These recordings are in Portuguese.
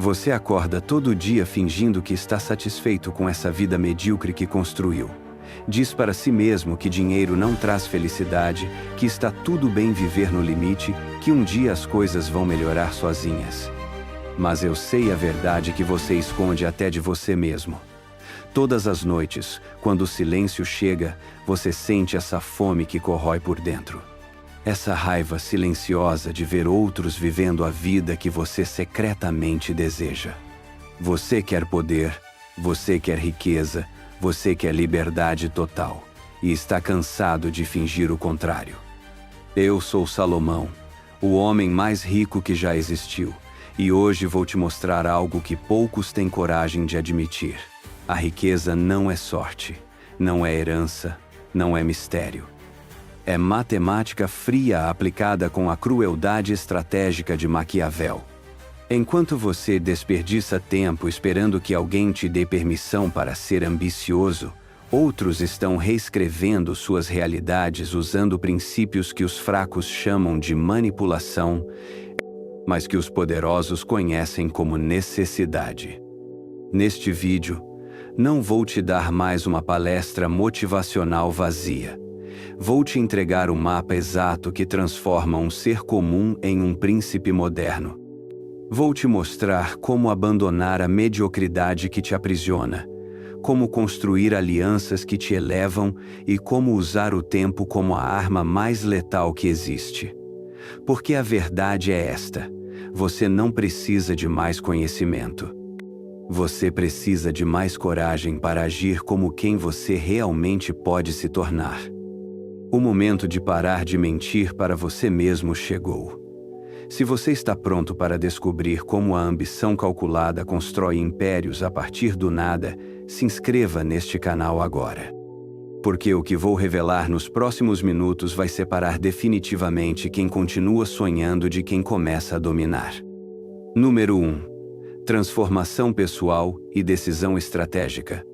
Você acorda todo dia fingindo que está satisfeito com essa vida medíocre que construiu. Diz para si mesmo que dinheiro não traz felicidade, que está tudo bem viver no limite, que um dia as coisas vão melhorar sozinhas. Mas eu sei a verdade que você esconde até de você mesmo. Todas as noites, quando o silêncio chega, você sente essa fome que corrói por dentro. Essa raiva silenciosa de ver outros vivendo a vida que você secretamente deseja. Você quer poder, você quer riqueza, você quer liberdade total, e está cansado de fingir o contrário. Eu sou Salomão, o homem mais rico que já existiu, e hoje vou te mostrar algo que poucos têm coragem de admitir. A riqueza não é sorte, não é herança, não é mistério. É matemática fria aplicada com a crueldade estratégica de Maquiavel. Enquanto você desperdiça tempo esperando que alguém te dê permissão para ser ambicioso, outros estão reescrevendo suas realidades usando princípios que os fracos chamam de manipulação, mas que os poderosos conhecem como necessidade. Neste vídeo, não vou te dar mais uma palestra motivacional vazia. Vou te entregar o mapa exato que transforma um ser comum em um príncipe moderno. Vou te mostrar como abandonar a mediocridade que te aprisiona, como construir alianças que te elevam e como usar o tempo como a arma mais letal que existe. Porque a verdade é esta: você não precisa de mais conhecimento. Você precisa de mais coragem para agir como quem você realmente pode se tornar. O momento de parar de mentir para você mesmo chegou. Se você está pronto para descobrir como a ambição calculada constrói impérios a partir do nada, se inscreva neste canal agora. Porque o que vou revelar nos próximos minutos vai separar definitivamente quem continua sonhando de quem começa a dominar. Número 1. Transformação pessoal e decisão estratégica.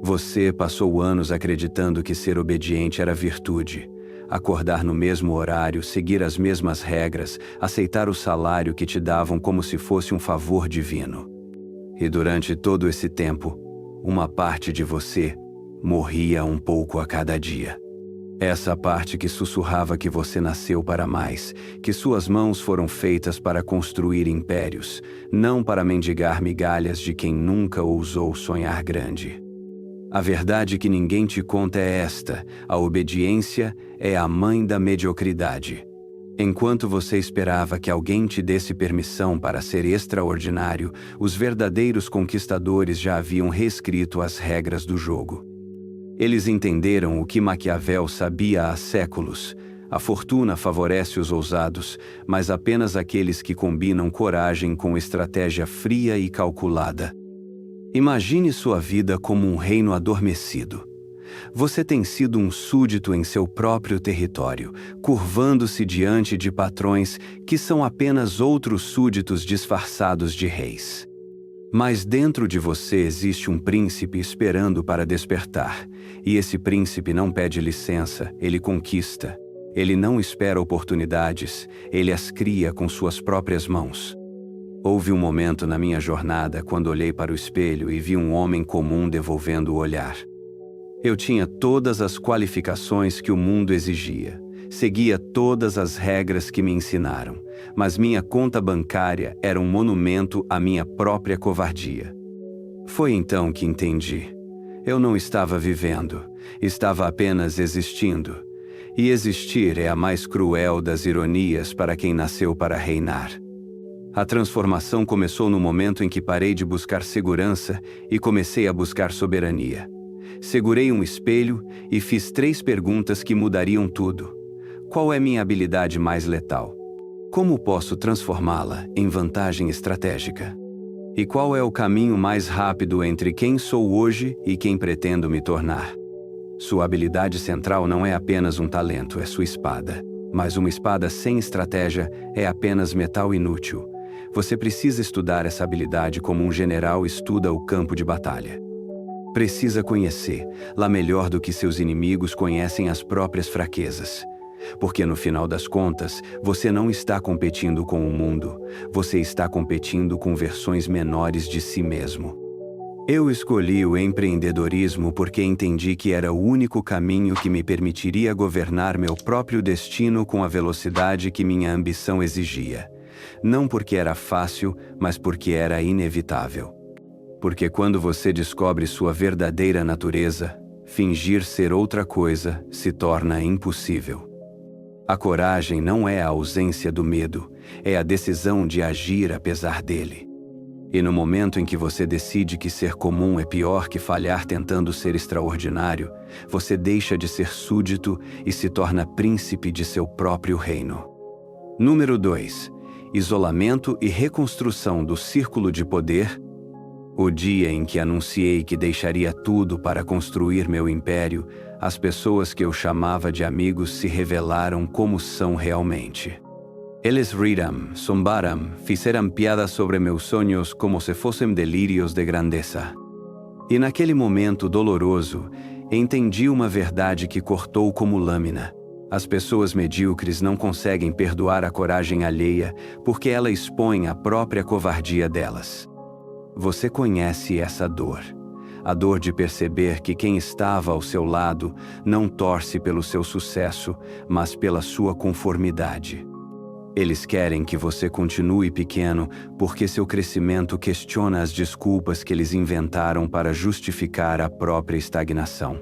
Você passou anos acreditando que ser obediente era virtude. Acordar no mesmo horário, seguir as mesmas regras, aceitar o salário que te davam como se fosse um favor divino. E durante todo esse tempo, uma parte de você morria um pouco a cada dia. Essa parte que sussurrava que você nasceu para mais, que suas mãos foram feitas para construir impérios, não para mendigar migalhas de quem nunca ousou sonhar grande. A verdade que ninguém te conta é esta: a obediência é a mãe da mediocridade. Enquanto você esperava que alguém te desse permissão para ser extraordinário, os verdadeiros conquistadores já haviam reescrito as regras do jogo. Eles entenderam o que Maquiavel sabia há séculos: a fortuna favorece os ousados, mas apenas aqueles que combinam coragem com estratégia fria e calculada. Imagine sua vida como um reino adormecido. Você tem sido um súdito em seu próprio território, curvando-se diante de patrões que são apenas outros súditos disfarçados de reis. Mas dentro de você existe um príncipe esperando para despertar, e esse príncipe não pede licença, ele conquista. Ele não espera oportunidades, ele as cria com suas próprias mãos. Houve um momento na minha jornada quando olhei para o espelho e vi um homem comum devolvendo o olhar. Eu tinha todas as qualificações que o mundo exigia, seguia todas as regras que me ensinaram, mas minha conta bancária era um monumento à minha própria covardia. Foi então que entendi. Eu não estava vivendo, estava apenas existindo. E existir é a mais cruel das ironias para quem nasceu para reinar. A transformação começou no momento em que parei de buscar segurança e comecei a buscar soberania. Segurei um espelho e fiz 3 perguntas que mudariam tudo. Qual é minha habilidade mais letal? Como posso transformá-la em vantagem estratégica? E qual é o caminho mais rápido entre quem sou hoje e quem pretendo me tornar? Sua habilidade central não é apenas um talento, é sua espada. Mas uma espada sem estratégia é apenas metal inútil. Você precisa estudar essa habilidade como um general estuda o campo de batalha. Precisa conhecer, lá melhor do que seus inimigos conhecem as próprias fraquezas. Porque no final das contas, você não está competindo com o mundo, você está competindo com versões menores de si mesmo. Eu escolhi o empreendedorismo porque entendi que era o único caminho que me permitiria governar meu próprio destino com a velocidade que minha ambição exigia. Não porque era fácil, mas porque era inevitável. Porque quando você descobre sua verdadeira natureza, fingir ser outra coisa se torna impossível. A coragem não é a ausência do medo, é a decisão de agir apesar dele. E no momento em que você decide que ser comum é pior que falhar tentando ser extraordinário, você deixa de ser súdito e se torna príncipe de seu próprio reino. Número 2. Isolamento e reconstrução do círculo de poder. O dia em que anunciei que deixaria tudo para construir meu império, as pessoas que eu chamava de amigos se revelaram como são realmente. Eles riram, zombaram, fizeram piadas sobre meus sonhos como se fossem delírios de grandeza. E naquele momento doloroso, entendi uma verdade que cortou como lâmina. As pessoas medíocres não conseguem perdoar a coragem alheia porque ela expõe a própria covardia delas. Você conhece essa dor. A dor de perceber que quem estava ao seu lado não torce pelo seu sucesso, mas pela sua conformidade. Eles querem que você continue pequeno porque seu crescimento questiona as desculpas que eles inventaram para justificar a própria estagnação.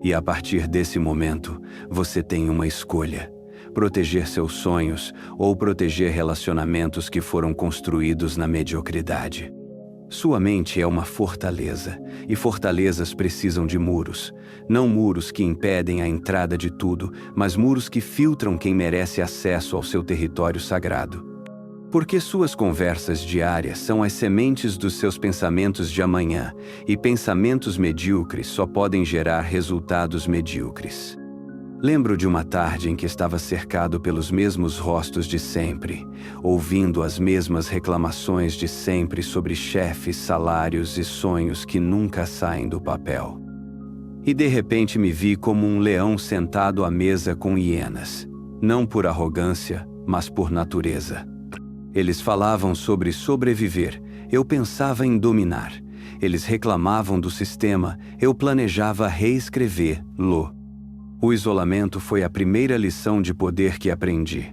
E a partir desse momento, você tem uma escolha: proteger seus sonhos ou proteger relacionamentos que foram construídos na mediocridade. Sua mente é uma fortaleza, e fortalezas precisam de muros. Não muros que impedem a entrada de tudo, mas muros que filtram quem merece acesso ao seu território sagrado. Porque suas conversas diárias são as sementes dos seus pensamentos de amanhã, e pensamentos medíocres só podem gerar resultados medíocres. Lembro de uma tarde em que estava cercado pelos mesmos rostos de sempre, ouvindo as mesmas reclamações de sempre sobre chefes, salários e sonhos que nunca saem do papel. E de repente me vi como um leão sentado à mesa com hienas, não por arrogância, mas por natureza. Eles falavam sobre sobreviver, eu pensava em dominar. Eles reclamavam do sistema, eu planejava reescrever-lo. O isolamento foi a primeira lição de poder que aprendi.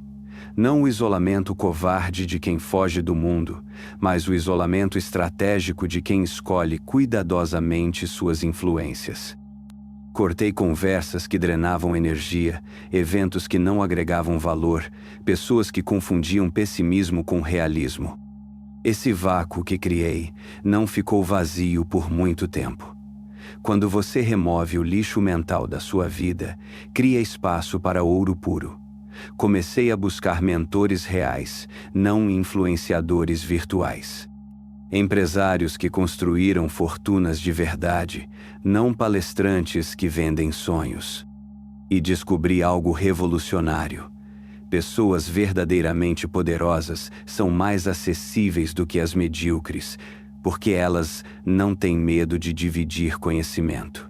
Não o isolamento covarde de quem foge do mundo, mas o isolamento estratégico de quem escolhe cuidadosamente suas influências. Cortei conversas que drenavam energia, eventos que não agregavam valor, pessoas que confundiam pessimismo com realismo. Esse vácuo que criei não ficou vazio por muito tempo. Quando você remove o lixo mental da sua vida, cria espaço para ouro puro. Comecei a buscar mentores reais, não influenciadores virtuais. Empresários que construíram fortunas de verdade, não palestrantes que vendem sonhos. E descobri algo revolucionário. Pessoas verdadeiramente poderosas são mais acessíveis do que as medíocres, porque elas não têm medo de dividir conhecimento.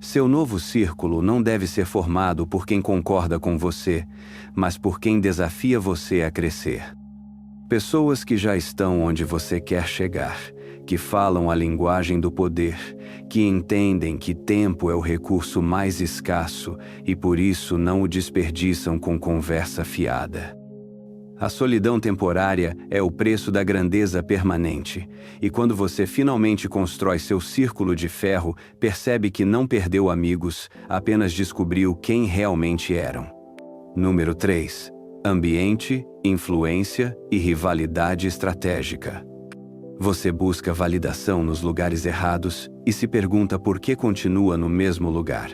Seu novo círculo não deve ser formado por quem concorda com você, mas por quem desafia você a crescer. Pessoas que já estão onde você quer chegar, que falam a linguagem do poder, que entendem que tempo é o recurso mais escasso e por isso não o desperdiçam com conversa fiada. A solidão temporária é o preço da grandeza permanente, e quando você finalmente constrói seu círculo de ferro, percebe que não perdeu amigos, apenas descobriu quem realmente eram. Número 3. Ambiente, influência e rivalidade estratégica. Você busca validação nos lugares errados e se pergunta por que continua no mesmo lugar.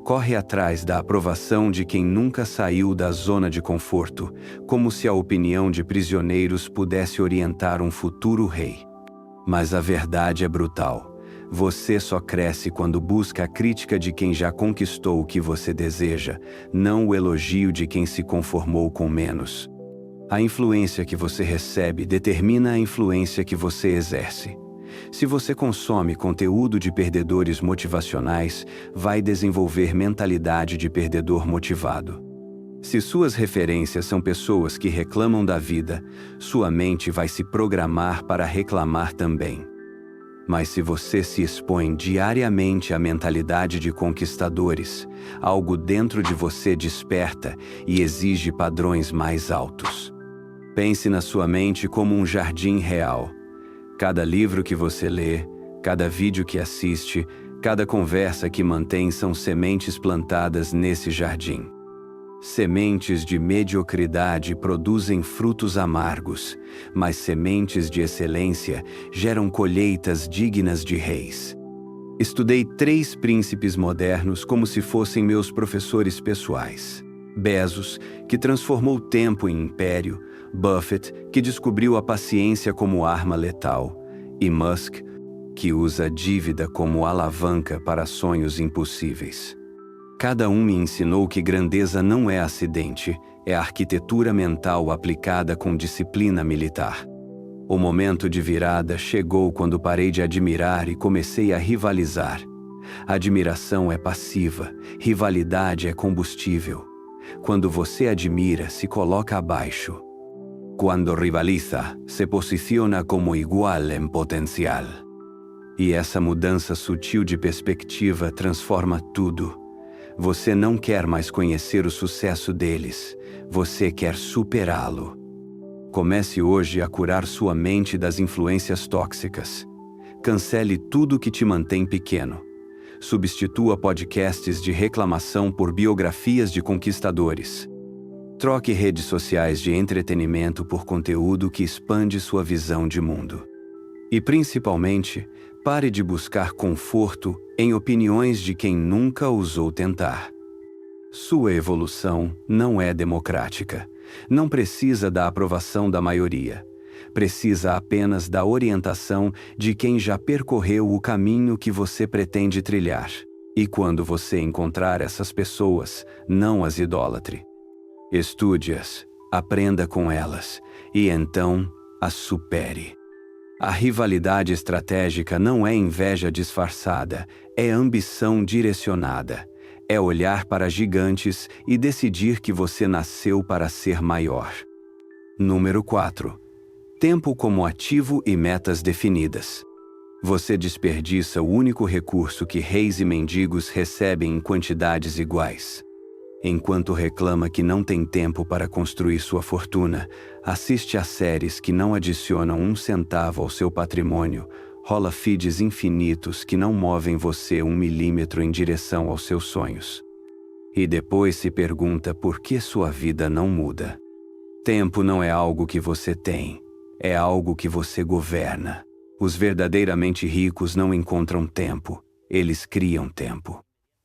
Corre atrás da aprovação de quem nunca saiu da zona de conforto, como se a opinião de prisioneiros pudesse orientar um futuro rei. Mas a verdade é brutal. Você só cresce quando busca a crítica de quem já conquistou o que você deseja, não o elogio de quem se conformou com menos. A influência que você recebe determina a influência que você exerce. Se você consome conteúdo de perdedores motivacionais, vai desenvolver mentalidade de perdedor motivado. Se suas referências são pessoas que reclamam da vida, sua mente vai se programar para reclamar também. Mas se você se expõe diariamente à mentalidade de conquistadores, algo dentro de você desperta e exige padrões mais altos. Pense na sua mente como um jardim real. Cada livro que você lê, cada vídeo que assiste, cada conversa que mantém são sementes plantadas nesse jardim. Sementes de mediocridade produzem frutos amargos, mas sementes de excelência geram colheitas dignas de reis. Estudei 3 príncipes modernos como se fossem meus professores pessoais. Bezos, que transformou o tempo em império, Buffett, que descobriu a paciência como arma letal, e Musk, que usa a dívida como alavanca para sonhos impossíveis. Cada um me ensinou que grandeza não é acidente, é arquitetura mental aplicada com disciplina militar. O momento de virada chegou quando parei de admirar e comecei a rivalizar. Admiração é passiva, rivalidade é combustível. Quando você admira, se coloca abaixo. Quando rivaliza, se posiciona como igual em potencial. E essa mudança sutil de perspectiva transforma tudo. Você não quer mais conhecer o sucesso deles, você quer superá-lo. Comece hoje a curar sua mente das influências tóxicas. Cancele tudo que te mantém pequeno. Substitua podcasts de reclamação por biografias de conquistadores. Troque redes sociais de entretenimento por conteúdo que expande sua visão de mundo. E principalmente, pare de buscar conforto em opiniões de quem nunca ousou tentar. Sua evolução não é democrática. Não precisa da aprovação da maioria. Precisa apenas da orientação de quem já percorreu o caminho que você pretende trilhar. E quando você encontrar essas pessoas, não as idolatre. Estude-as, aprenda com elas e então as supere. A rivalidade estratégica não é inveja disfarçada, é ambição direcionada. É olhar para gigantes e decidir que você nasceu para ser maior. Número 4. Tempo como ativo e metas definidas. Você desperdiça o único recurso que reis e mendigos recebem em quantidades iguais. Enquanto reclama que não tem tempo para construir sua fortuna, assiste a séries que não adicionam 1 centavo ao seu patrimônio, rola feeds infinitos que não movem você 1 milímetro em direção aos seus sonhos. E depois se pergunta por que sua vida não muda. Tempo não é algo que você tem, é algo que você governa. Os verdadeiramente ricos não encontram tempo, eles criam tempo.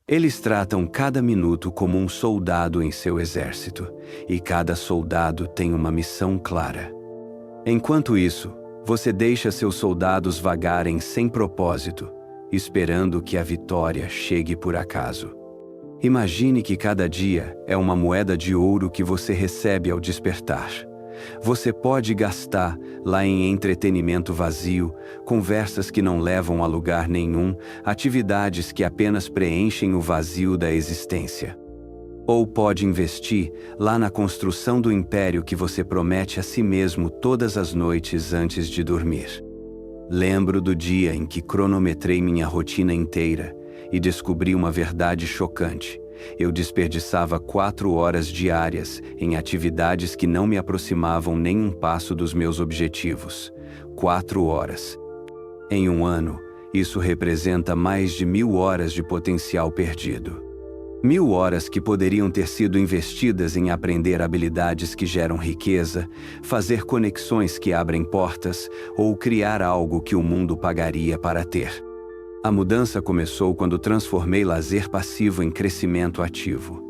Eles tratam cada minuto como um soldado em seu exército, e cada soldado tem uma missão clara. Enquanto isso, você deixa seus soldados vagarem sem propósito, esperando que a vitória chegue por acaso. Imagine que cada dia é uma moeda de ouro que você recebe ao despertar. Você pode gastar lá em entretenimento vazio, conversas que não levam a lugar nenhum, atividades que apenas preenchem o vazio da existência. Ou pode investir lá na construção do império que você promete a si mesmo todas as noites antes de dormir. Lembro do dia em que cronometrei minha rotina inteira e descobri uma verdade chocante. Eu desperdiçava 4 horas diárias em atividades que não me aproximavam nem um passo dos meus objetivos. 4 horas. Em um ano, isso representa mais de 1000 horas de potencial perdido. 1000 horas que poderiam ter sido investidas em aprender habilidades que geram riqueza, fazer conexões que abrem portas ou criar algo que o mundo pagaria para ter. A mudança começou quando transformei lazer passivo em crescimento ativo.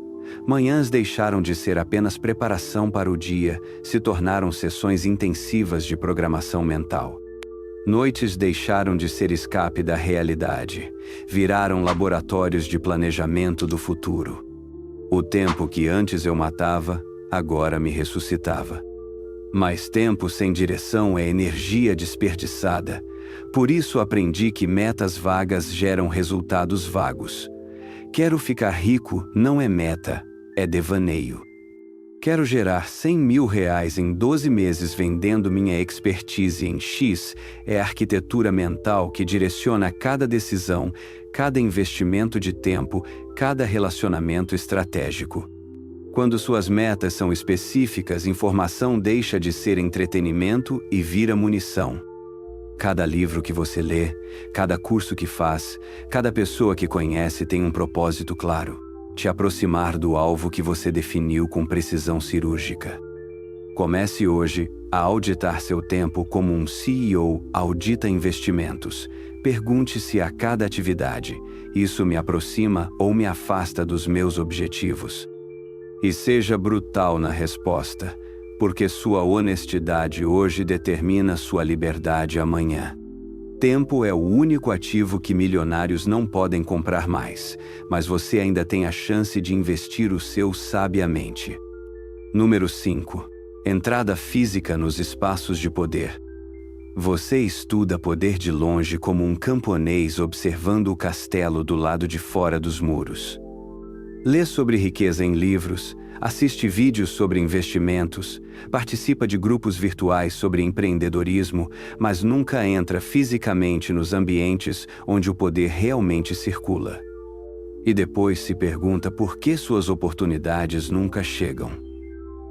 Manhãs deixaram de ser apenas preparação para o dia, se tornaram sessões intensivas de programação mental. Noites deixaram de ser escape da realidade, viraram laboratórios de planejamento do futuro. O tempo que antes eu matava, agora me ressuscitava. Mas tempo sem direção é energia desperdiçada. Por isso aprendi que metas vagas geram resultados vagos. Quero ficar rico não é meta, é devaneio. Quero gerar R$ 100.000 em 12 meses vendendo minha expertise em X. É a arquitetura mental que direciona cada decisão, cada investimento de tempo, cada relacionamento estratégico. Quando suas metas são específicas, informação deixa de ser entretenimento e vira munição. Cada livro que você lê, cada curso que faz, cada pessoa que conhece tem um propósito claro: te aproximar do alvo que você definiu com precisão cirúrgica. Comece hoje a auditar seu tempo como um CEO audita investimentos. Pergunte-se a cada atividade: isso me aproxima ou me afasta dos meus objetivos? E seja brutal na resposta, porque sua honestidade hoje determina sua liberdade amanhã. Tempo é o único ativo que milionários não podem comprar mais, mas você ainda tem a chance de investir o seu sabiamente. Número 5. Entrada física nos espaços de poder. Você estuda poder de longe como um camponês observando o castelo do lado de fora dos muros. Lê sobre riqueza em livros, assiste vídeos sobre investimentos, participa de grupos virtuais sobre empreendedorismo, mas nunca entra fisicamente nos ambientes onde o poder realmente circula. E depois se pergunta por que suas oportunidades nunca chegam.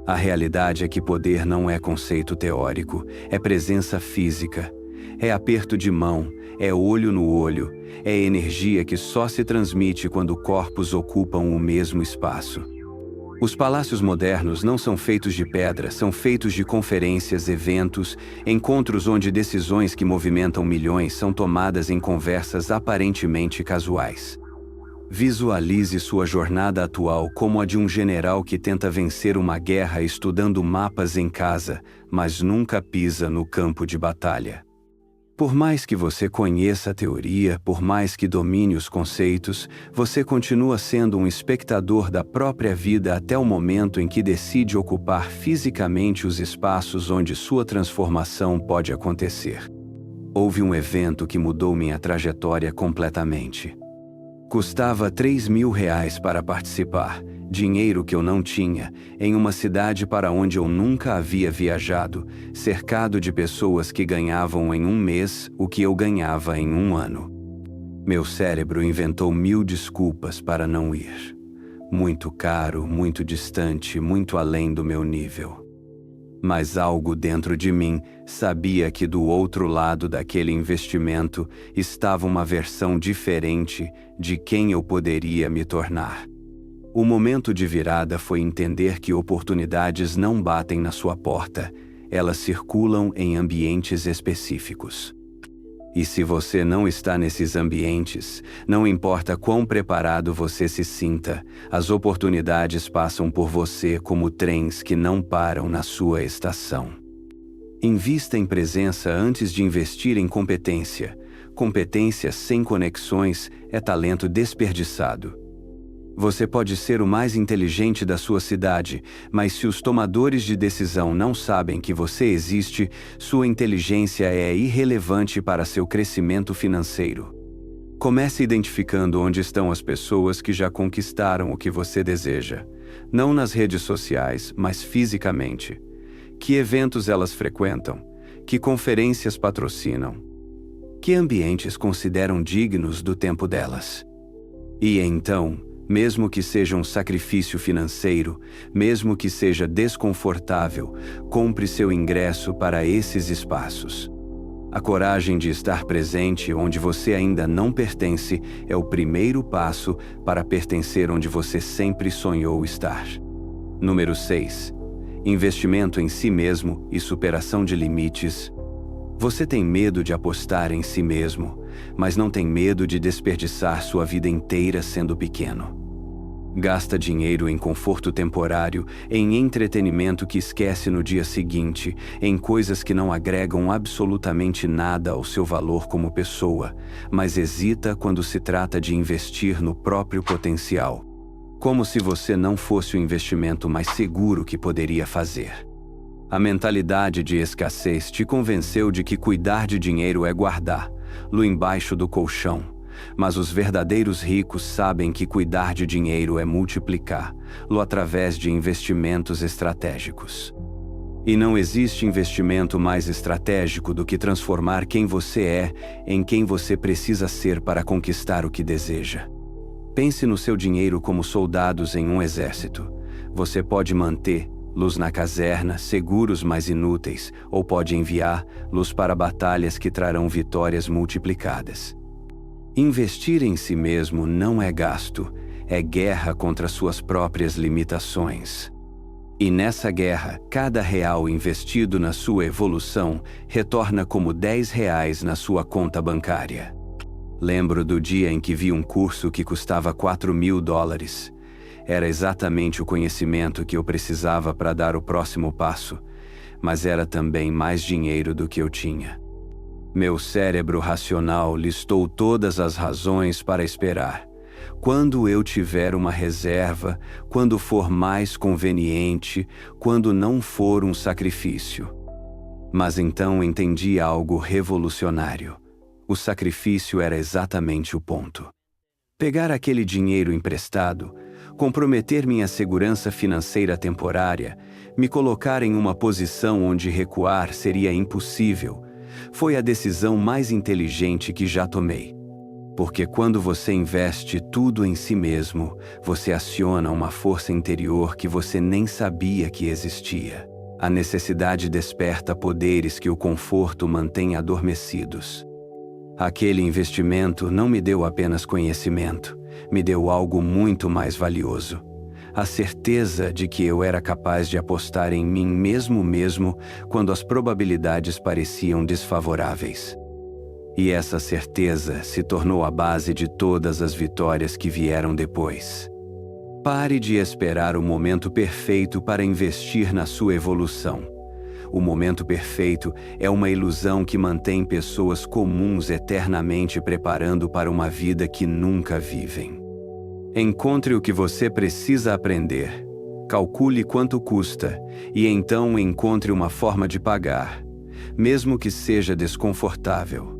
A realidade é que poder não é conceito teórico, é presença física. É aperto de mão, é olho no olho, é energia que só se transmite quando corpos ocupam o mesmo espaço. Os palácios modernos não são feitos de pedra, são feitos de conferências, eventos, encontros onde decisões que movimentam milhões são tomadas em conversas aparentemente casuais. Visualize sua jornada atual como a de um general que tenta vencer uma guerra estudando mapas em casa, mas nunca pisa no campo de batalha. Por mais que você conheça a teoria, por mais que domine os conceitos, você continua sendo um espectador da própria vida até o momento em que decide ocupar fisicamente os espaços onde sua transformação pode acontecer. Houve um evento que mudou minha trajetória completamente. Custava R$ 3.000 para participar, dinheiro que eu não tinha, em uma cidade para onde eu nunca havia viajado, cercado de pessoas que ganhavam em um mês o que eu ganhava em um ano. Meu cérebro inventou 1000 desculpas para não ir. Muito caro, muito distante, muito além do meu nível. Mas algo dentro de mim sabia que do outro lado daquele investimento estava uma versão diferente de quem eu poderia me tornar. O momento de virada foi entender que oportunidades não batem na sua porta, elas circulam em ambientes específicos. E se você não está nesses ambientes, não importa quão preparado você se sinta, as oportunidades passam por você como trens que não param na sua estação. Invista em presença antes de investir em competência. Competência sem conexões é talento desperdiçado. Você pode ser o mais inteligente da sua cidade, mas se os tomadores de decisão não sabem que você existe, sua inteligência é irrelevante para seu crescimento financeiro. Comece identificando onde estão as pessoas que já conquistaram o que você deseja. Não nas redes sociais, mas fisicamente. Que eventos elas frequentam? Que conferências patrocinam? Que ambientes consideram dignos do tempo delas? E então, mesmo que seja um sacrifício financeiro, mesmo que seja desconfortável, compre seu ingresso para esses espaços. A coragem de estar presente onde você ainda não pertence é o primeiro passo para pertencer onde você sempre sonhou estar. Número 6. Investimento em si mesmo e superação de limites. Você tem medo de apostar em si mesmo, mas não tem medo de desperdiçar sua vida inteira sendo pequeno. Gasta dinheiro em conforto temporário, em entretenimento que esquece no dia seguinte, em coisas que não agregam absolutamente nada ao seu valor como pessoa, mas hesita quando se trata de investir no próprio potencial. Como se você não fosse o investimento mais seguro que poderia fazer. A mentalidade de escassez te convenceu de que cuidar de dinheiro é guardá-lo embaixo do colchão, mas os verdadeiros ricos sabem que cuidar de dinheiro é multiplicá-lo através de investimentos estratégicos. E não existe investimento mais estratégico do que transformar quem você é em quem você precisa ser para conquistar o que deseja. Pense no seu dinheiro como soldados em um exército. Você pode mantê-los na caserna, seguros mas inúteis, ou pode enviá-los para batalhas que trarão vitórias multiplicadas. Investir em si mesmo não é gasto, é guerra contra suas próprias limitações. E nessa guerra, cada real investido na sua evolução retorna como R$ 10 na sua conta bancária. Lembro do dia em que vi um curso que custava $4.000. Era exatamente o conhecimento que eu precisava para dar o próximo passo, mas era também mais dinheiro do que eu tinha. Meu cérebro racional listou todas as razões para esperar. Quando eu tiver uma reserva, quando for mais conveniente, quando não for um sacrifício. Mas então entendi algo revolucionário. O sacrifício era exatamente o ponto. Pegar aquele dinheiro emprestado, comprometer minha segurança financeira temporária, me colocar em uma posição onde recuar seria impossível, foi a decisão mais inteligente que já tomei. Porque quando você investe tudo em si mesmo, você aciona uma força interior que você nem sabia que existia. A necessidade desperta poderes que o conforto mantém adormecidos. Aquele investimento não me deu apenas conhecimento, me deu algo muito mais valioso. A certeza de que eu era capaz de apostar em mim mesmo quando as probabilidades pareciam desfavoráveis. E essa certeza se tornou a base de todas as vitórias que vieram depois. Pare de esperar o momento perfeito para investir na sua evolução. O momento perfeito é uma ilusão que mantém pessoas comuns eternamente preparando para uma vida que nunca vivem. Encontre o que você precisa aprender, calcule quanto custa e então encontre uma forma de pagar, mesmo que seja desconfortável.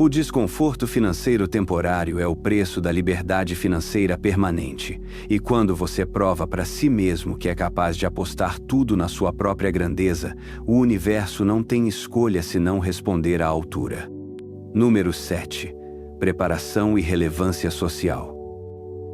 O desconforto financeiro temporário é o preço da liberdade financeira permanente, e quando você prova para si mesmo que é capaz de apostar tudo na sua própria grandeza, o universo não tem escolha senão responder à altura. Número 7. Preparação e relevância social.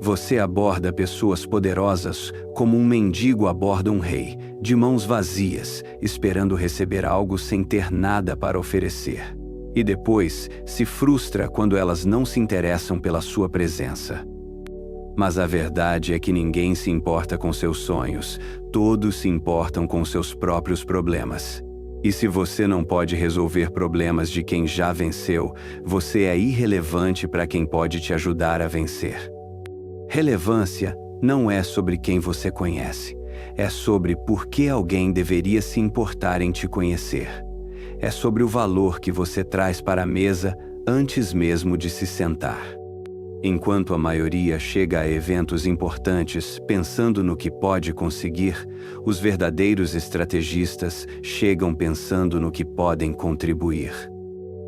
Você aborda pessoas poderosas como um mendigo aborda um rei, de mãos vazias, esperando receber algo sem ter nada para oferecer. E depois se frustra quando elas não se interessam pela sua presença. Mas a verdade é que ninguém se importa com seus sonhos, todos se importam com seus próprios problemas. E se você não pode resolver problemas de quem já venceu, você é irrelevante para quem pode te ajudar a vencer. Relevância não é sobre quem você conhece, é sobre por que alguém deveria se importar em te conhecer. É sobre o valor que você traz para a mesa antes mesmo de se sentar. Enquanto a maioria chega a eventos importantes pensando no que pode conseguir, os verdadeiros estrategistas chegam pensando no que podem contribuir.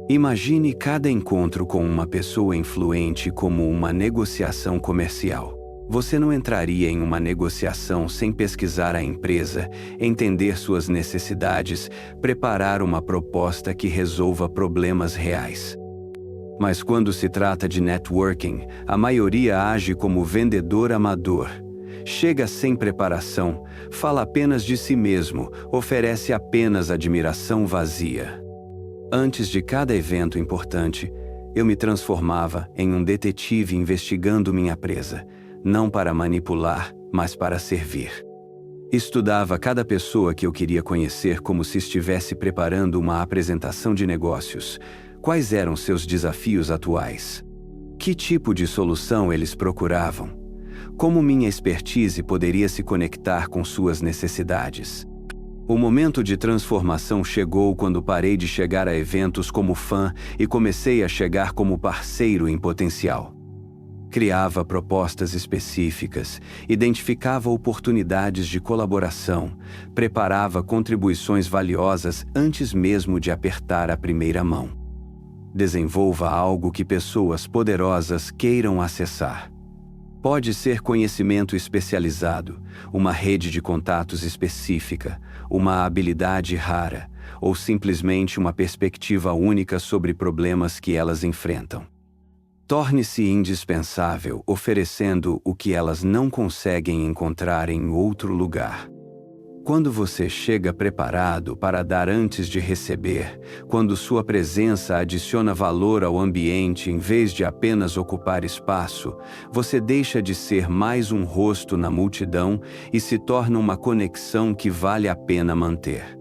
Imagine cada encontro com uma pessoa influente como uma negociação comercial. Você não entraria em uma negociação sem pesquisar a empresa, entender suas necessidades, preparar uma proposta que resolva problemas reais. Mas quando se trata de networking, a maioria age como vendedor amador. Chega sem preparação, fala apenas de si mesmo, oferece apenas admiração vazia. Antes de cada evento importante, eu me transformava em um detetive investigando minha presa. Não para manipular, mas para servir. Estudava cada pessoa que eu queria conhecer como se estivesse preparando uma apresentação de negócios. Quais eram seus desafios atuais? Que tipo de solução eles procuravam? Como minha expertise poderia se conectar com suas necessidades? O momento de transformação chegou quando parei de chegar a eventos como fã e comecei a chegar como parceiro em potencial. Criava propostas específicas, identificava oportunidades de colaboração, preparava contribuições valiosas antes mesmo de apertar a primeira mão. Desenvolva algo que pessoas poderosas queiram acessar. Pode ser conhecimento especializado, uma rede de contatos específica, uma habilidade rara, ou simplesmente uma perspectiva única sobre problemas que elas enfrentam. Torne-se indispensável, oferecendo o que elas não conseguem encontrar em outro lugar. Quando você chega preparado para dar antes de receber, quando sua presença adiciona valor ao ambiente em vez de apenas ocupar espaço, você deixa de ser mais um rosto na multidão e se torna uma conexão que vale a pena manter.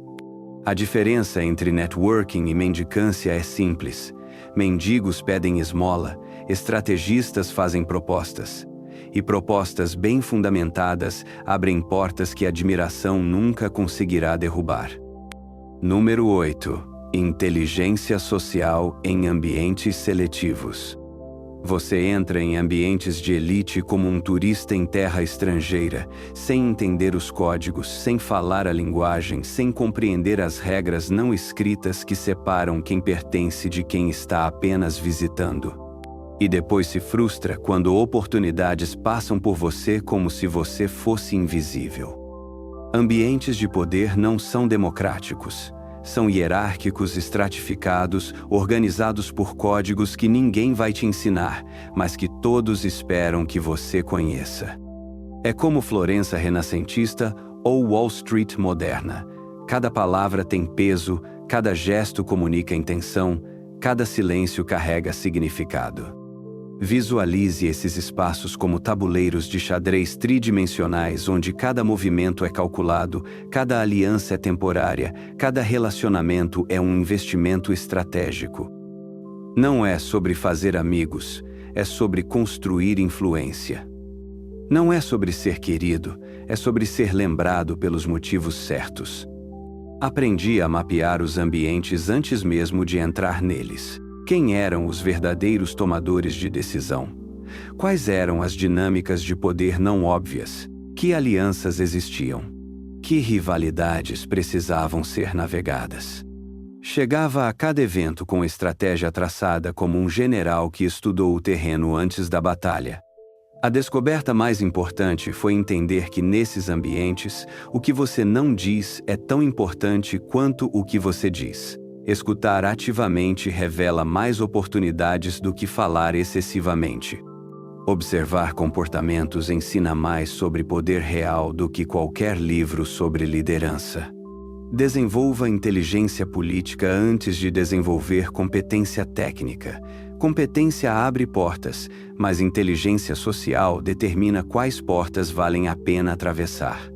A diferença entre networking e mendicância é simples. Mendigos pedem esmola, estrategistas fazem propostas. E propostas bem fundamentadas abrem portas que a admiração nunca conseguirá derrubar. Número 8. Inteligência social em ambientes seletivos. Você entra em ambientes de elite como um turista em terra estrangeira, sem entender os códigos, sem falar a linguagem, sem compreender as regras não escritas que separam quem pertence de quem está apenas visitando. E depois se frustra quando oportunidades passam por você como se você fosse invisível. Ambientes de poder não são democráticos. São hierárquicos, estratificados, organizados por códigos que ninguém vai te ensinar, mas que todos esperam que você conheça. É como Florença renascentista ou Wall Street moderna. Cada palavra tem peso, cada gesto comunica intenção, cada silêncio carrega significado. Visualize esses espaços como tabuleiros de xadrez tridimensionais onde cada movimento é calculado, cada aliança é temporária, cada relacionamento é um investimento estratégico. Não é sobre fazer amigos, é sobre construir influência. Não é sobre ser querido, é sobre ser lembrado pelos motivos certos. Aprendi a mapear os ambientes antes mesmo de entrar neles. Quem eram os verdadeiros tomadores de decisão? Quais eram as dinâmicas de poder não óbvias? Que alianças existiam? Que rivalidades precisavam ser navegadas? Chegava a cada evento com estratégia traçada como um general que estudou o terreno antes da batalha. A descoberta mais importante foi entender que nesses ambientes, o que você não diz é tão importante quanto o que você diz. Escutar ativamente revela mais oportunidades do que falar excessivamente. Observar comportamentos ensina mais sobre poder real do que qualquer livro sobre liderança. Desenvolva inteligência política antes de desenvolver competência técnica. Competência abre portas, mas inteligência social determina quais portas valem a pena atravessar.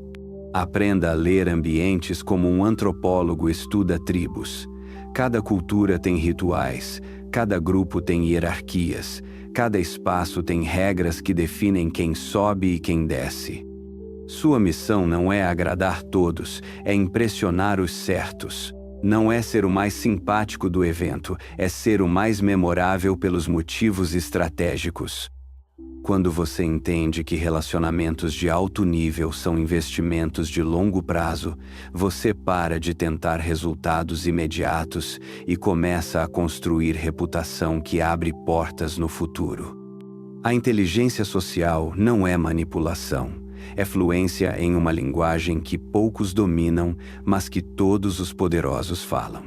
Aprenda a ler ambientes como um antropólogo estuda tribos. Cada cultura tem rituais, cada grupo tem hierarquias, cada espaço tem regras que definem quem sobe e quem desce. Sua missão não é agradar todos, é impressionar os certos. Não é ser o mais simpático do evento, é ser o mais memorável pelos motivos estratégicos. Quando você entende que relacionamentos de alto nível são investimentos de longo prazo, você para de tentar resultados imediatos e começa a construir reputação que abre portas no futuro. A inteligência social não é manipulação, é fluência em uma linguagem que poucos dominam, mas que todos os poderosos falam.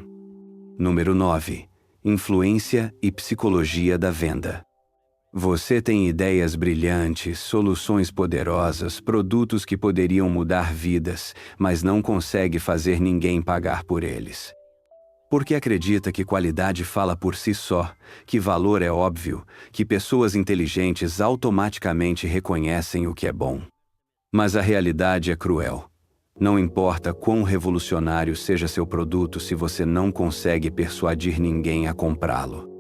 Número 9. Influência e psicologia da venda. Você tem ideias brilhantes, soluções poderosas, produtos que poderiam mudar vidas, mas não consegue fazer ninguém pagar por eles. Porque acredita que qualidade fala por si só, que valor é óbvio, que pessoas inteligentes automaticamente reconhecem o que é bom. Mas a realidade é cruel. Não importa quão revolucionário seja seu produto se você não consegue persuadir ninguém a comprá-lo.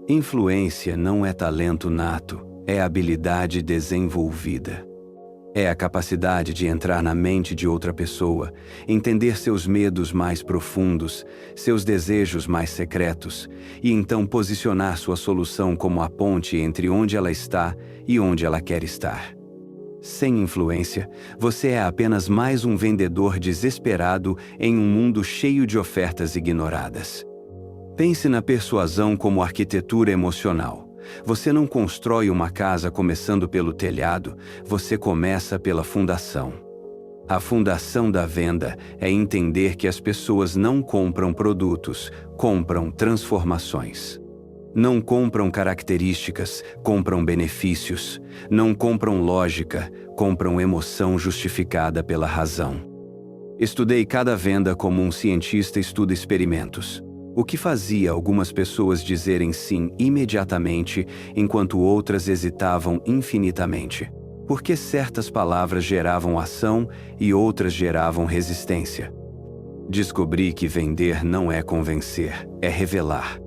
Influência não é talento nato, é habilidade desenvolvida. É a capacidade de entrar na mente de outra pessoa, entender seus medos mais profundos, seus desejos mais secretos, e então posicionar sua solução como a ponte entre onde ela está e onde ela quer estar. Sem influência, você é apenas mais um vendedor desesperado em um mundo cheio de ofertas ignoradas. Pense na persuasão como arquitetura emocional. Você não constrói uma casa começando pelo telhado, você começa pela fundação. A fundação da venda é entender que as pessoas não compram produtos, compram transformações. Não compram características, compram benefícios. Não compram lógica, compram emoção justificada pela razão. Estudei cada venda como um cientista estuda experimentos. O que fazia algumas pessoas dizerem sim imediatamente, enquanto outras hesitavam infinitamente? Por que certas palavras geravam ação e outras geravam resistência? Descobri que vender não é convencer, é revelar.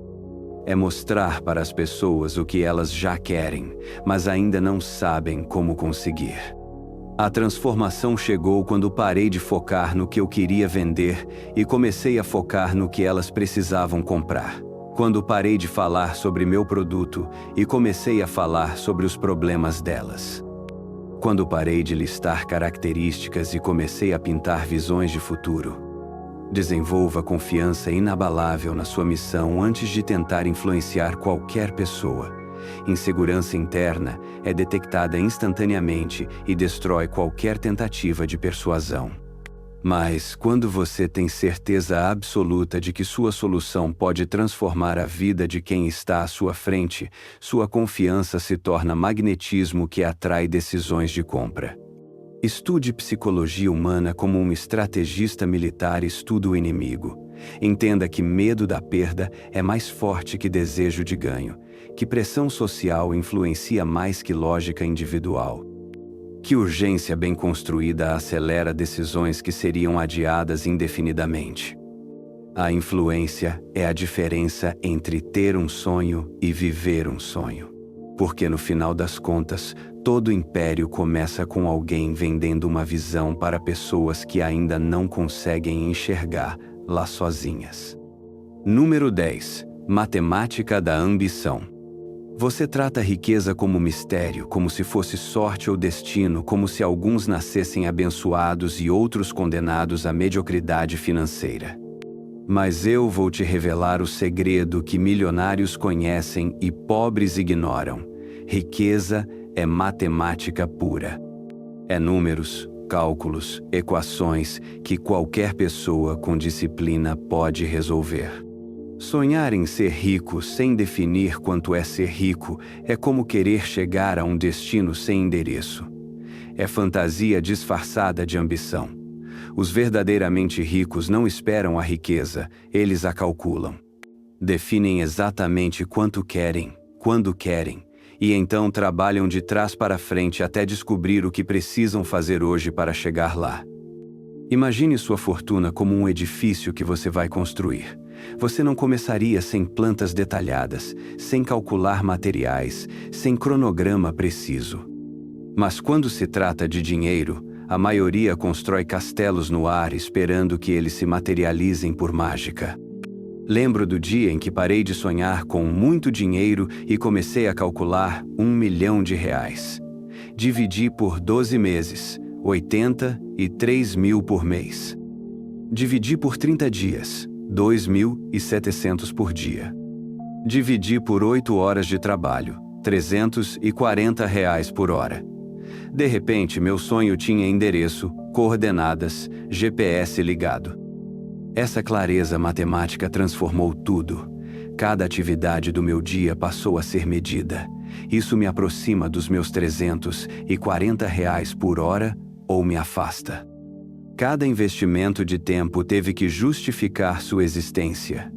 É mostrar para as pessoas o que elas já querem, mas ainda não sabem como conseguir. A transformação chegou quando parei de focar no que eu queria vender e comecei a focar no que elas precisavam comprar. Quando parei de falar sobre meu produto e comecei a falar sobre os problemas delas. Quando parei de listar características e comecei a pintar visões de futuro. Desenvolva confiança inabalável na sua missão antes de tentar influenciar qualquer pessoa. Insegurança interna é detectada instantaneamente e destrói qualquer tentativa de persuasão. Mas, quando você tem certeza absoluta de que sua solução pode transformar a vida de quem está à sua frente, sua confiança se torna magnetismo que atrai decisões de compra. Estude psicologia humana como um estrategista militar estuda o inimigo. Entenda que medo da perda é mais forte que desejo de ganho, que pressão social influencia mais que lógica individual. Que urgência bem construída acelera decisões que seriam adiadas indefinidamente. A influência é a diferença entre ter um sonho e viver um sonho. Porque no final das contas, todo império começa com alguém vendendo uma visão para pessoas que ainda não conseguem enxergar lá sozinhas. Número 10. Matemática da ambição. Você trata a riqueza como mistério, como se fosse sorte ou destino, como se alguns nascessem abençoados e outros condenados à mediocridade financeira. Mas eu vou te revelar o segredo que milionários conhecem e pobres ignoram. Riqueza é matemática pura. É números, cálculos, equações que qualquer pessoa com disciplina pode resolver. Sonhar em ser rico sem definir quanto é ser rico é como querer chegar a um destino sem endereço. É fantasia disfarçada de ambição. Os verdadeiramente ricos não esperam a riqueza, eles a calculam. Definem exatamente quanto querem, quando querem, e então trabalham de trás para frente até descobrir o que precisam fazer hoje para chegar lá. Imagine sua fortuna como um edifício que você vai construir. Você não começaria sem plantas detalhadas, sem calcular materiais, sem cronograma preciso. Mas quando se trata de dinheiro, a maioria constrói castelos no ar esperando que eles se materializem por mágica. Lembro do dia em que parei de sonhar com muito dinheiro e comecei a calcular R$ 1 milhão. Dividi por 12 meses, 83 mil por mês. Dividi por 30 dias, 2.700 por dia. Dividi por 8 horas de trabalho, R$ 340 por hora. De repente, meu sonho tinha endereço, coordenadas, GPS ligado. Essa clareza matemática transformou tudo. Cada atividade do meu dia passou a ser medida. Isso me aproxima dos meus R$ 340 por hora ou me afasta. Cada investimento de tempo teve que justificar sua existência.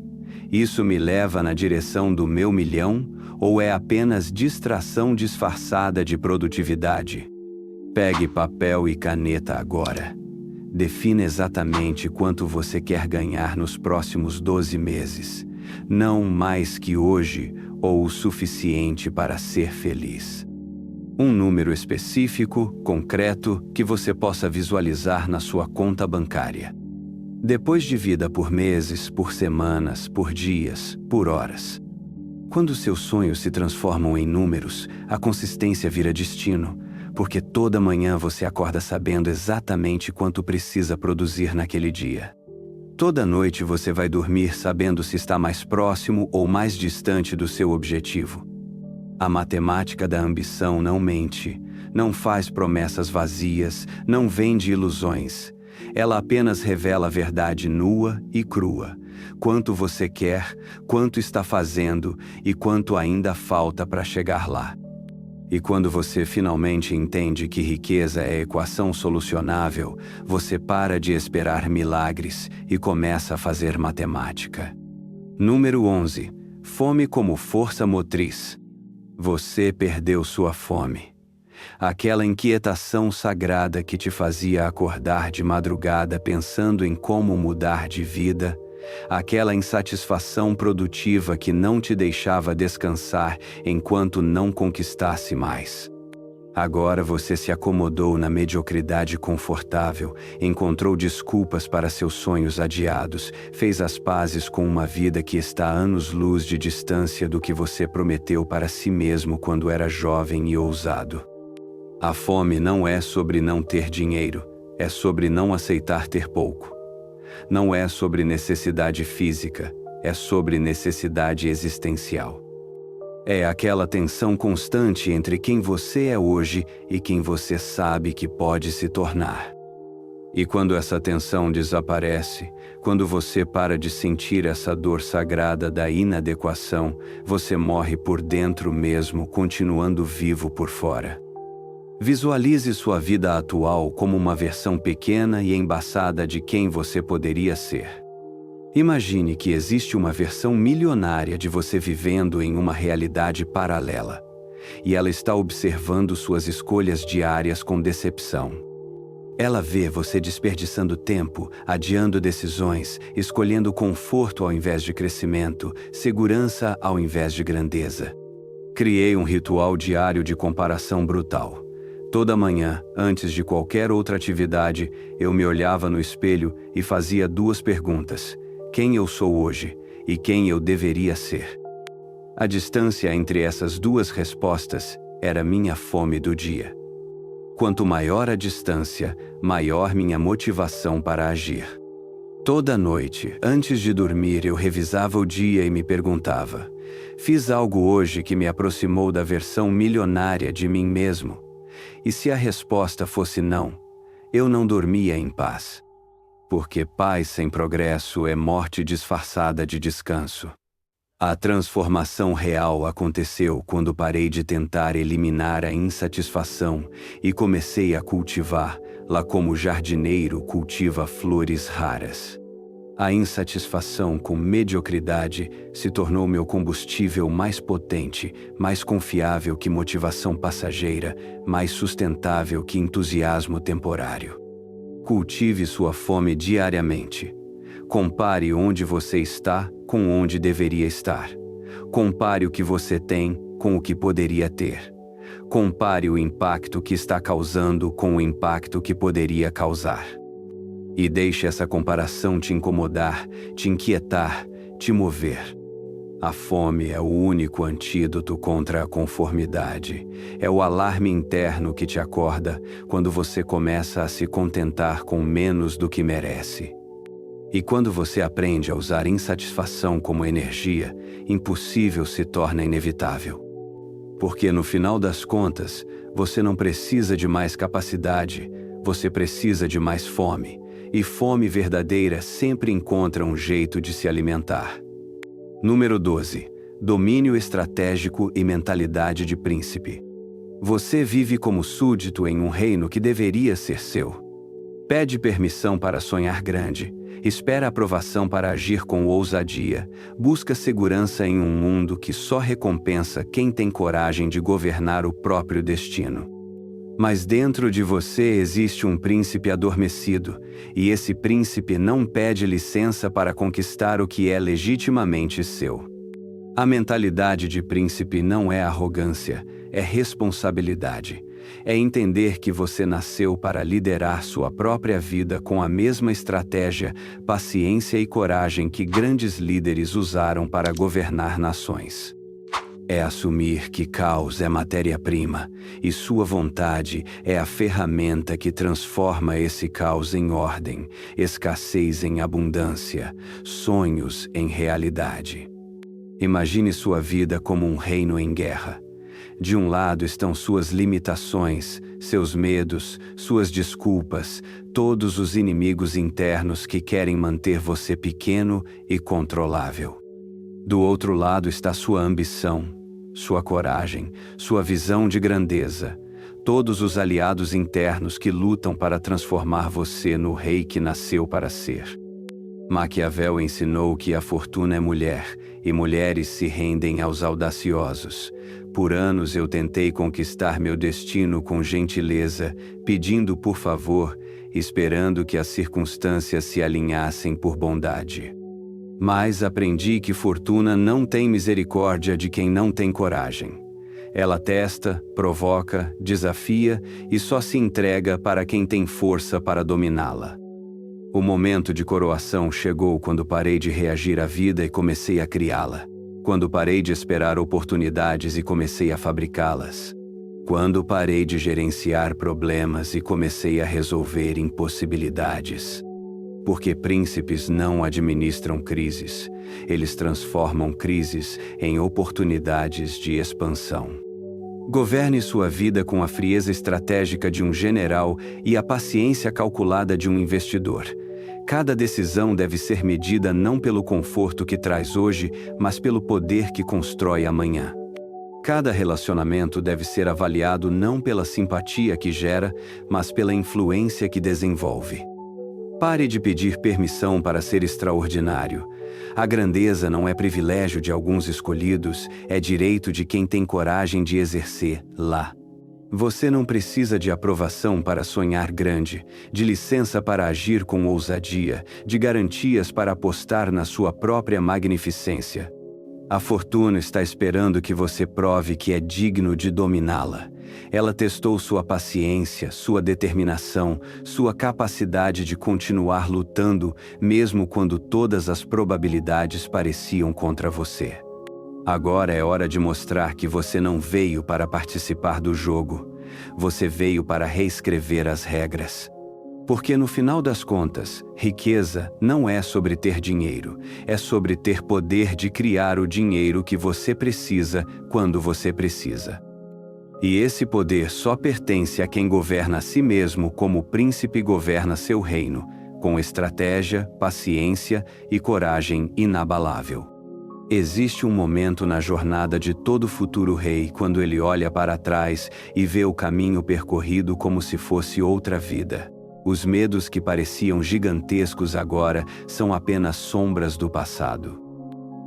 Isso me leva na direção do meu milhão ou é apenas distração disfarçada de produtividade? Pegue papel e caneta agora. Defina exatamente quanto você quer ganhar nos próximos 12 meses. Não mais que hoje ou o suficiente para ser feliz. Um número específico, concreto, que você possa visualizar na sua conta bancária. Depois divida por meses, por semanas, por dias, por horas. Quando seus sonhos se transformam em números, a consistência vira destino, porque toda manhã você acorda sabendo exatamente quanto precisa produzir naquele dia. Toda noite você vai dormir sabendo se está mais próximo ou mais distante do seu objetivo. A matemática da ambição não mente, não faz promessas vazias, não vende ilusões. Ela apenas revela a verdade nua e crua. Quanto você quer, quanto está fazendo e quanto ainda falta para chegar lá. E quando você finalmente entende que riqueza é equação solucionável, você para de esperar milagres e começa a fazer matemática. Número 11. Fome como força motriz. Você perdeu sua fome. Aquela inquietação sagrada que te fazia acordar de madrugada pensando em como mudar de vida, aquela insatisfação produtiva que não te deixava descansar enquanto não conquistasse mais. Agora você se acomodou na mediocridade confortável, encontrou desculpas para seus sonhos adiados, fez as pazes com uma vida que está a anos-luz de distância do que você prometeu para si mesmo quando era jovem e ousado. A fome não é sobre não ter dinheiro, é sobre não aceitar ter pouco. Não é sobre necessidade física, é sobre necessidade existencial. É aquela tensão constante entre quem você é hoje e quem você sabe que pode se tornar. E quando essa tensão desaparece, quando você para de sentir essa dor sagrada da inadequação, você morre por dentro mesmo, continuando vivo por fora. Visualize sua vida atual como uma versão pequena e embaçada de quem você poderia ser. Imagine que existe uma versão milionária de você vivendo em uma realidade paralela, e ela está observando suas escolhas diárias com decepção. Ela vê você desperdiçando tempo, adiando decisões, escolhendo conforto ao invés de crescimento, segurança ao invés de grandeza. Criei um ritual diário de comparação brutal. Toda manhã, antes de qualquer outra atividade, eu me olhava no espelho e fazia 2 perguntas: quem eu sou hoje e quem eu deveria ser? A distância entre essas 2 respostas era minha fome do dia. Quanto maior a distância, maior minha motivação para agir. Toda noite, antes de dormir, eu revisava o dia e me perguntava: fiz algo hoje que me aproximou da versão milionária de mim mesmo? E se a resposta fosse não, eu não dormia em paz. Porque paz sem progresso é morte disfarçada de descanso. A transformação real aconteceu quando parei de tentar eliminar a insatisfação e comecei a cultivar, lá como jardineiro cultiva flores raras. A insatisfação com mediocridade se tornou meu combustível mais potente, mais confiável que motivação passageira, mais sustentável que entusiasmo temporário. Cultive sua fome diariamente. Compare onde você está com onde deveria estar. Compare o que você tem com o que poderia ter. Compare o impacto que está causando com o impacto que poderia causar. E deixe essa comparação te incomodar, te inquietar, te mover. A fome é o único antídoto contra a conformidade. É o alarme interno que te acorda quando você começa a se contentar com menos do que merece. E quando você aprende a usar insatisfação como energia, impossível se torna inevitável. Porque no final das contas, você não precisa de mais capacidade, você precisa de mais fome. E fome verdadeira sempre encontra um jeito de se alimentar. Número 12. Domínio estratégico e mentalidade de príncipe. Você vive como súdito em um reino que deveria ser seu. Pede permissão para sonhar grande, espera aprovação para agir com ousadia, busca segurança em um mundo que só recompensa quem tem coragem de governar o próprio destino. Mas dentro de você existe um príncipe adormecido, e esse príncipe não pede licença para conquistar o que é legitimamente seu. A mentalidade de príncipe não é arrogância, é responsabilidade. É entender que você nasceu para liderar sua própria vida com a mesma estratégia, paciência e coragem que grandes líderes usaram para governar nações. É assumir que caos é matéria-prima e sua vontade é a ferramenta que transforma esse caos em ordem, escassez em abundância, sonhos em realidade. Imagine sua vida como um reino em guerra. De um lado estão suas limitações, seus medos, suas desculpas, todos os inimigos internos que querem manter você pequeno e controlável. Do outro lado está sua ambição, sua coragem, sua visão de grandeza, todos os aliados internos que lutam para transformar você no rei que nasceu para ser. Maquiavel ensinou que a fortuna é mulher, e mulheres se rendem aos audaciosos. Por anos eu tentei conquistar meu destino com gentileza, pedindo por favor, esperando que as circunstâncias se alinhassem por bondade. Mas aprendi que fortuna não tem misericórdia de quem não tem coragem. Ela testa, provoca, desafia e só se entrega para quem tem força para dominá-la. O momento de coroação chegou quando parei de reagir à vida e comecei a criá-la. Quando parei de esperar oportunidades e comecei a fabricá-las. Quando parei de gerenciar problemas e comecei a resolver impossibilidades. Porque príncipes não administram crises, eles transformam crises em oportunidades de expansão. Governe sua vida com a frieza estratégica de um general e a paciência calculada de um investidor. Cada decisão deve ser medida não pelo conforto que traz hoje, mas pelo poder que constrói amanhã. Cada relacionamento deve ser avaliado não pela simpatia que gera, mas pela influência que desenvolve. Pare de pedir permissão para ser extraordinário. A grandeza não é privilégio de alguns escolhidos, é direito de quem tem coragem de exercer-la. Você não precisa de aprovação para sonhar grande, de licença para agir com ousadia, de garantias para apostar na sua própria magnificência. A fortuna está esperando que você prove que é digno de dominá-la. Ela testou sua paciência, sua determinação, sua capacidade de continuar lutando, mesmo quando todas as probabilidades pareciam contra você. Agora é hora de mostrar que você não veio para participar do jogo. Você veio para reescrever as regras. Porque no final das contas, riqueza não é sobre ter dinheiro, é sobre ter poder de criar o dinheiro que você precisa quando você precisa. E esse poder só pertence a quem governa a si mesmo como o príncipe governa seu reino, com estratégia, paciência e coragem inabalável. Existe um momento na jornada de todo futuro rei quando ele olha para trás e vê o caminho percorrido como se fosse outra vida. Os medos que pareciam gigantescos agora são apenas sombras do passado.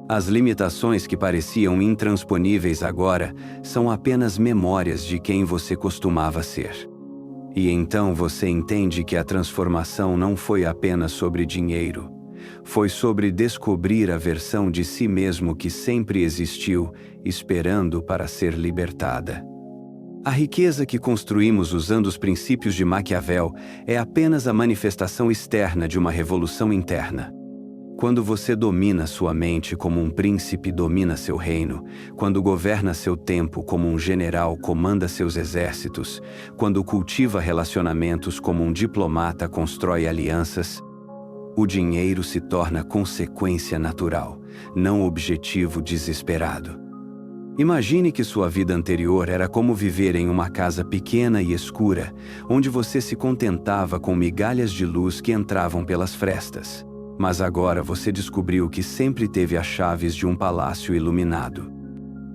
As limitações que pareciam intransponíveis agora são apenas memórias de quem você costumava ser. E então você entende que a transformação não foi apenas sobre dinheiro. Foi sobre descobrir a versão de si mesmo que sempre existiu, esperando para ser libertada. A riqueza que construímos usando os princípios de Maquiavel é apenas a manifestação externa de uma revolução interna. Quando você domina sua mente como um príncipe domina seu reino, quando governa seu tempo como um general comanda seus exércitos, quando cultiva relacionamentos como um diplomata constrói alianças, o dinheiro se torna consequência natural, não objetivo desesperado. Imagine que sua vida anterior era como viver em uma casa pequena e escura, onde você se contentava com migalhas de luz que entravam pelas frestas. Mas agora você descobriu que sempre teve as chaves de um palácio iluminado.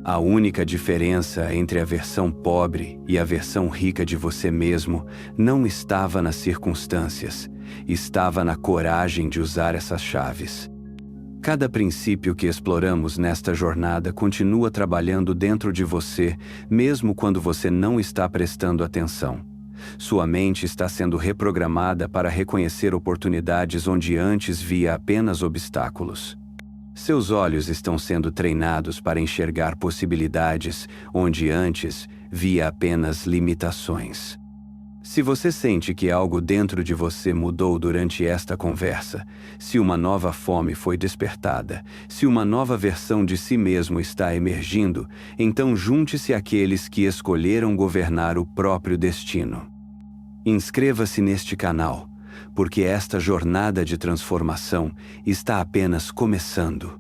A única diferença entre a versão pobre e a versão rica de você mesmo não estava nas circunstâncias, estava na coragem de usar essas chaves. Cada princípio que exploramos nesta jornada continua trabalhando dentro de você, mesmo quando você não está prestando atenção. Sua mente está sendo reprogramada para reconhecer oportunidades onde antes via apenas obstáculos. Seus olhos estão sendo treinados para enxergar possibilidades onde antes via apenas limitações. Se você sente que algo dentro de você mudou durante esta conversa, se uma nova fome foi despertada, se uma nova versão de si mesmo está emergindo, então junte-se àqueles que escolheram governar o próprio destino. Inscreva-se neste canal, porque esta jornada de transformação está apenas começando.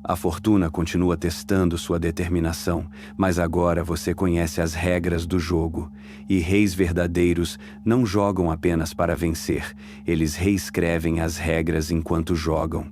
A fortuna continua testando sua determinação, mas agora você conhece as regras do jogo, e reis verdadeiros não jogam apenas para vencer, eles reescrevem as regras enquanto jogam.